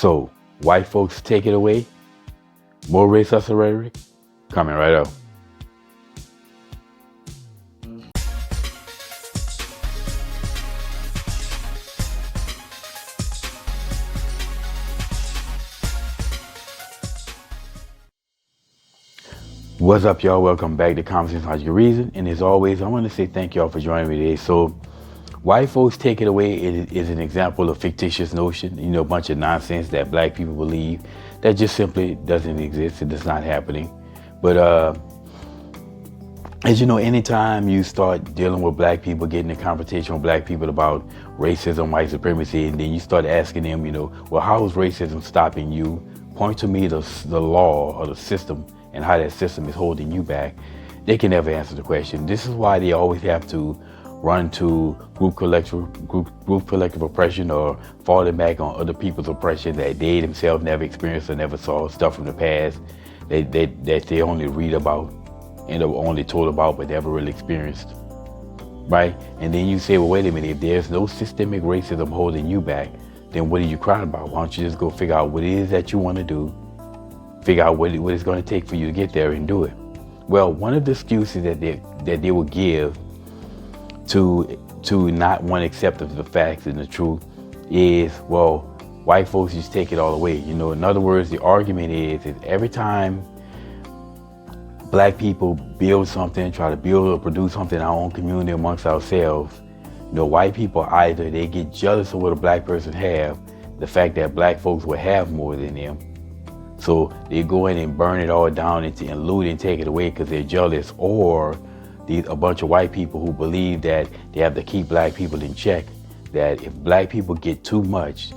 So, white folks, take it away. More race hustle rhetoric coming right up. What's up, y'all? Welcome back to Conversations Logic and Reason. And as always, I want to say thank y'all for joining me today. So, white folks take it away is an example of fictitious notion, a bunch of nonsense that black people believe that just simply doesn't exist. It is not happening. But as you know, anytime you start dealing with black people, getting in conversation with black people about racism, white supremacy, and then you start asking them, well, how is racism stopping you? Point to me the law or the system and how that system is holding you back. They can never answer the question. This is why they always have to run to group collective oppression or falling back on other people's oppression that they themselves never experienced or never saw, stuff from the past that they only read about and are only told about but never really experienced, right? And then you say, well, wait a minute, if there's no systemic racism holding you back, then what are you crying about? Why don't you just go figure out what it is that you want to do, figure out what it's going to take for you to get there and do it. Well, one of the excuses that they will give to not want to accept the facts and the truth is, well, white folks just take it all away. In other words, the argument is every time black people build something, try to build or produce something in our own community amongst ourselves, white people either they get jealous of what a black person have, the fact that black folks will have more than them. So they go in and burn it all down and loot and take it away because they're jealous, or a bunch of white people who believe that they have to keep black people in check, that if black people get too much,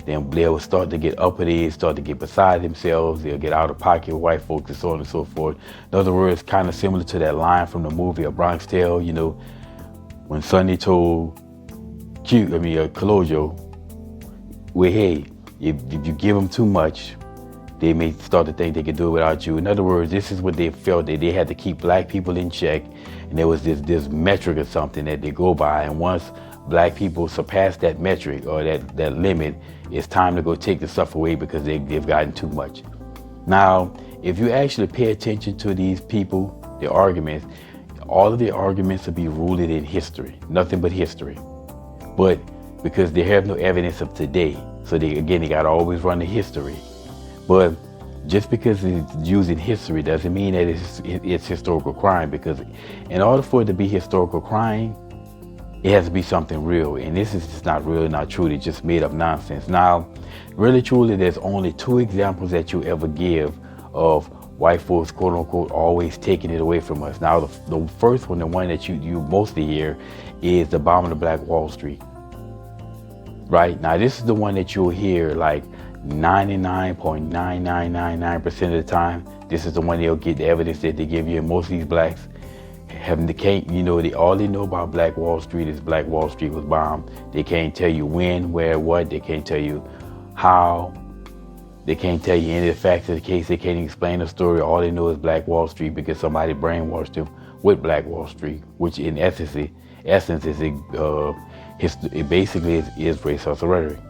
then they will start to get uppity, start to get beside themselves, they'll get out of pocket with white folks and so on and so forth. In other words, kind of similar to that line from the movie A Bronx Tale, when Sonny told Colojo, well, hey, if you give them too much, they may start to think they can do it without you. In other words, this is what they felt, that they had to keep black people in check, and there was this metric or something that they go by, and once black people surpass that metric or that limit, it's time to go take the stuff away because they've gotten too much. Now, if you actually pay attention to these people, their arguments, all of their arguments will be rooted in history, nothing but history. But because they have no evidence of today, so they got to always run the history. But just because it's using history doesn't mean that it's historical crime, because in order for it to be historical crime, it has to be something real. And this is just not real, not true. They just made up nonsense. Now, really, truly, there's only two examples that you ever give of white folks, quote unquote, always taking it away from us. Now, the first one, the one that you mostly hear, is the bombing of Black Wall Street. Right? Now, this is the one that you'll hear like 99.9999% of the time. This is the one they'll get the evidence that they give you. And most of these blacks all they know about Black Wall Street is Black Wall Street was bombed. They can't tell you when, where, what. They can't tell you how. They can't tell you any of the facts of the case. They can't explain the story. All they know is Black Wall Street because somebody brainwashed them with Black Wall Street, which in essence is it basically is race hustle rhetoric.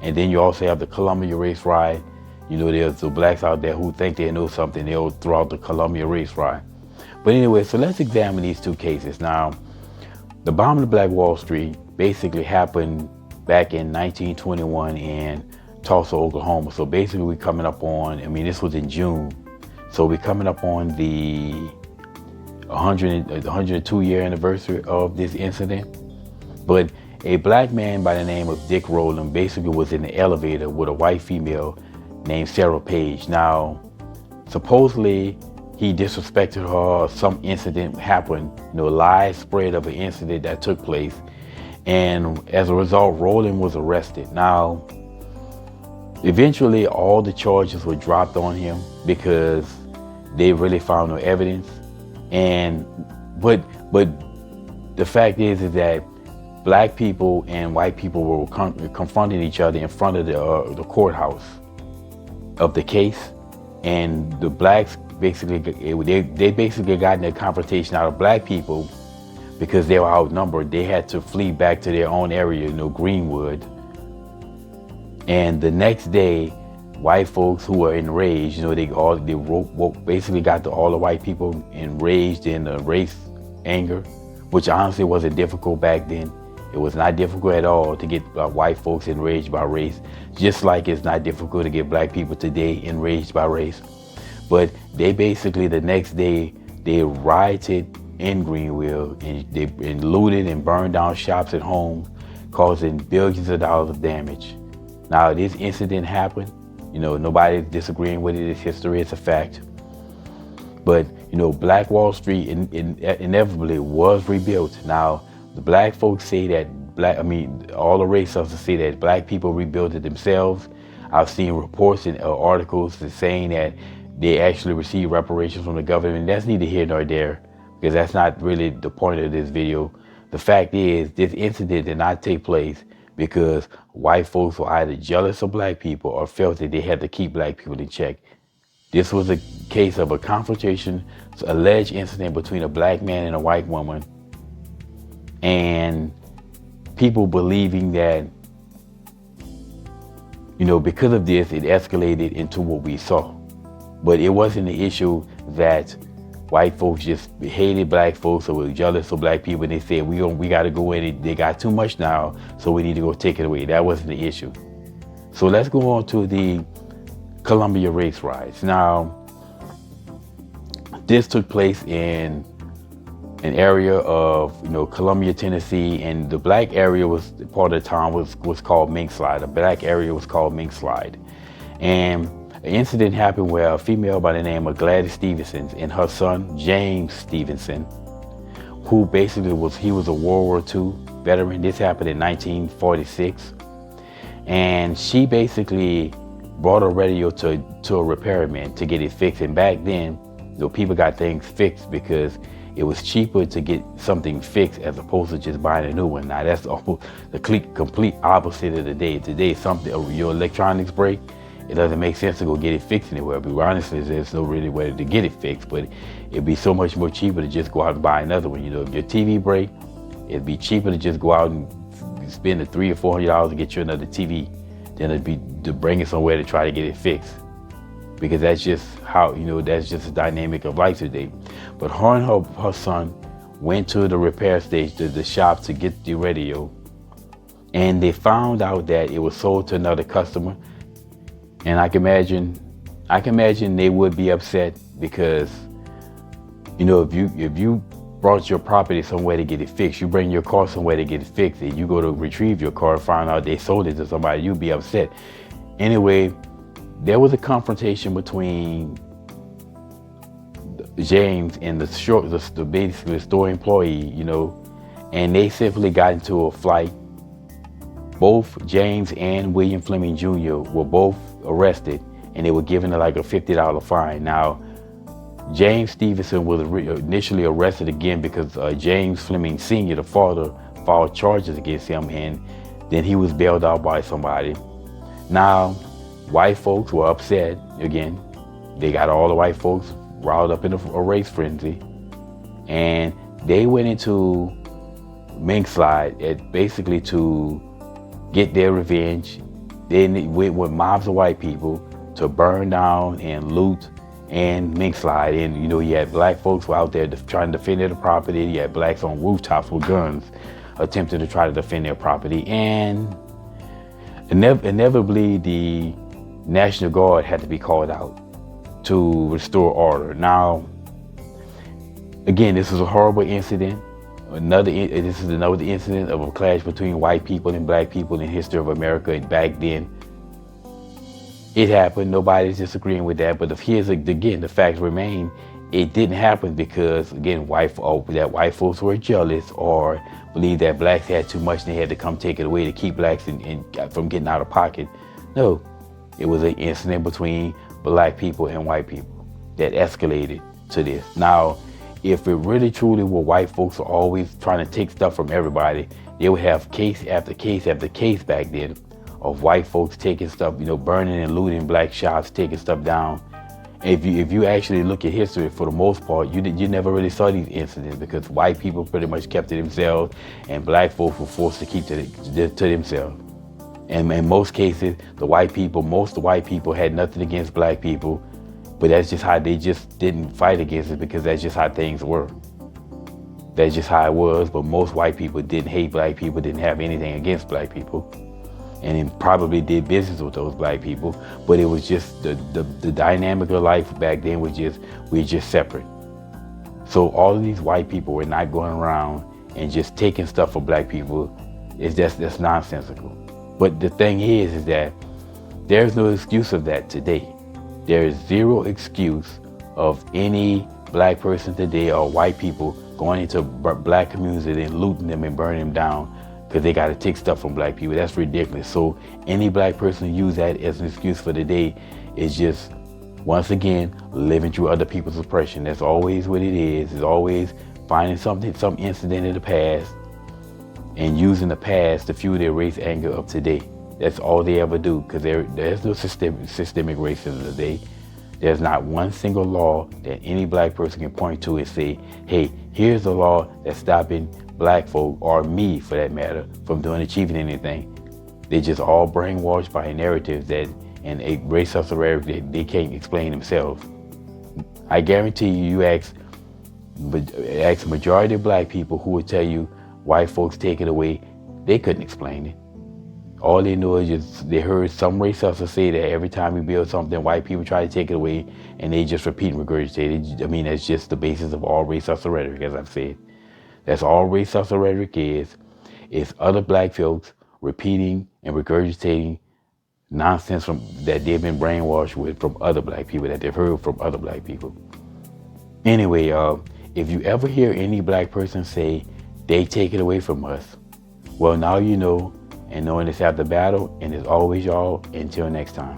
And then you also have the Columbia race riot. There's the blacks out there who think they know something. They'll throw out the Columbia race riot. But anyway, so let's examine these two cases. Now, the bombing of Black Wall Street basically happened back in 1921 in Tulsa, Oklahoma. So basically we're coming up on, this was in June. So we're coming up on the 102-year anniversary of this incident. But a black man by the name of Dick Rowland basically was in the elevator with a white female named Sarah Page. Now, supposedly he disrespected her, or some incident happened, lies spread of an incident that took place. And as a result, Rowland was arrested. Now, eventually all the charges were dropped on him because they really found no evidence. But the fact is that black people and white people were confronting each other in front of the courthouse of the case, and the blacks basically got in a confrontation out of black people because they were outnumbered. They had to flee back to their own area, Greenwood. And the next day, white folks who were enraged. Basically got all the white people enraged in race anger, which honestly wasn't difficult back then. It was not difficult at all to get white folks enraged by race, just like it's not difficult to get black people today enraged by race. But they basically, the next day, they rioted in Greenville and they looted and burned down shops and homes, causing billions of dollars of damage. Now, this incident happened. Nobody's disagreeing with it. It's history. It's a fact. But, Black Wall Street inevitably was rebuilt. Now, the black folks say that all the race hustlers say that black people rebuilt it themselves. I've seen reports and articles saying that they actually received reparations from the government. That's neither here nor there, because that's not really the point of this video. The fact is, this incident did not take place because white folks were either jealous of black people or felt that they had to keep black people in check. This was a case of a confrontation, alleged incident between a black man and a white woman, and people believing that, because of this, it escalated into what we saw. But it wasn't the issue that white folks just hated black folks or were jealous of black people and they said, we got to go in, they got too much now, so we need to go take it away. That wasn't the issue. So let's go on to the Columbia race riots. Now, this took place in an area of, Columbia, Tennessee, and the black area was part of the town was called Mink Slide. The black area was called Mink Slide. And an incident happened where a female by the name of Gladys Stevenson and her son, James Stevenson, who basically was a World War II veteran. This happened in 1946. And she basically brought a radio to a repairman to get it fixed. And back then, people got things fixed because it was cheaper to get something fixed as opposed to just buying a new one. Now that's the complete opposite of the day. Today, your electronics break, it doesn't make sense to go get it fixed anywhere. But honestly, there's no really way to get it fixed. But it'd be so much more cheaper to just go out and buy another one. If your TV break, it'd be cheaper to just go out and spend the $300 or $400 to get you another TV than it'd be to bring it somewhere to try to get it fixed. Because that's just how, that's just the dynamic of life today. But her and her son went to the repair station, the shop, to get the radio. And they found out that it was sold to another customer. And I can imagine they would be upset because, if you brought your property somewhere to get it fixed, you bring your car somewhere to get it fixed, and you go to retrieve your car and find out they sold it to somebody, you'd be upset. Anyway, there was a confrontation between James and basically the store employee, and they simply got into a fight. Both James and William Fleming Jr. were both arrested, and they were given like a $50 fine. Now, James Stevenson was initially arrested again because James Fleming Sr., the father, filed charges against him, and then he was bailed out by somebody. Now, white folks were upset again. They got all the white folks riled up in a race frenzy, and they went into Mink Slide basically to get their revenge. They went with mobs of white people to burn down and loot and Mink Slide. And you had black folks who out there trying to defend their property. You had blacks on rooftops with guns attempting to try to defend their property. And inevitably, the National Guard had to be called out to restore order. Now, again, this is a horrible incident. This is another incident of a clash between white people and black people in the history of America. And back then, it happened. Nobody's disagreeing with that. But the facts remain. It didn't happen because, again, white folks were jealous or believed that blacks had too much and they had to come take it away to keep blacks from getting out of pocket. No, it was an incident between black people and white people that escalated to this. Now, if it really truly were white folks were always trying to take stuff from everybody, they would have case after case after case back then of white folks taking stuff, burning and looting black shops, taking stuff down. If you actually look at history, for the most part, you never really saw these incidents because white people pretty much kept to themselves and black folks were forced to keep to themselves. And in most cases, most of the white people had nothing against black people, but that's just how they just didn't fight against it because that's just how things were. That's just how it was. But most white people didn't hate black people, didn't have anything against black people, and then probably did business with those black people. But it was just the dynamic of life back then was just, we're just separate. So all of these white people were not going around and just taking stuff from black people. That's nonsensical. But the thing is that there's no excuse of that today. There is zero excuse of any black person today or white people going into black communities and looting them and burning them down because they got to take stuff from black people. That's ridiculous. So any black person who use that as an excuse for the day is just, once again, living through other people's oppression. That's always what it is. It's always finding some incident in the past and using the past to fuel their race anger of today. That's all they ever do, because there's no systemic racism today. There's not one single law that any black person can point to and say, hey, here's a law that's stopping black folk, or me for that matter, from achieving anything. They just all brainwashed by narratives and a racist rhetoric that they can't explain themselves. I guarantee you ask a majority of black people who would tell you white folks take it away, they couldn't explain it. All they know is just they heard some racist say that every time we build something, white people try to take it away, and they just repeat and regurgitate it. I mean, that's just the basis of all racist rhetoric, as I've said. That's all racist rhetoric is. It's other black folks repeating and regurgitating nonsense that they've been brainwashed with from other black people, that they've heard from other black people. Anyway, if you ever hear any black person say they take it away from us, well, now you know, and knowing it's after battle, and as always, y'all, until next time.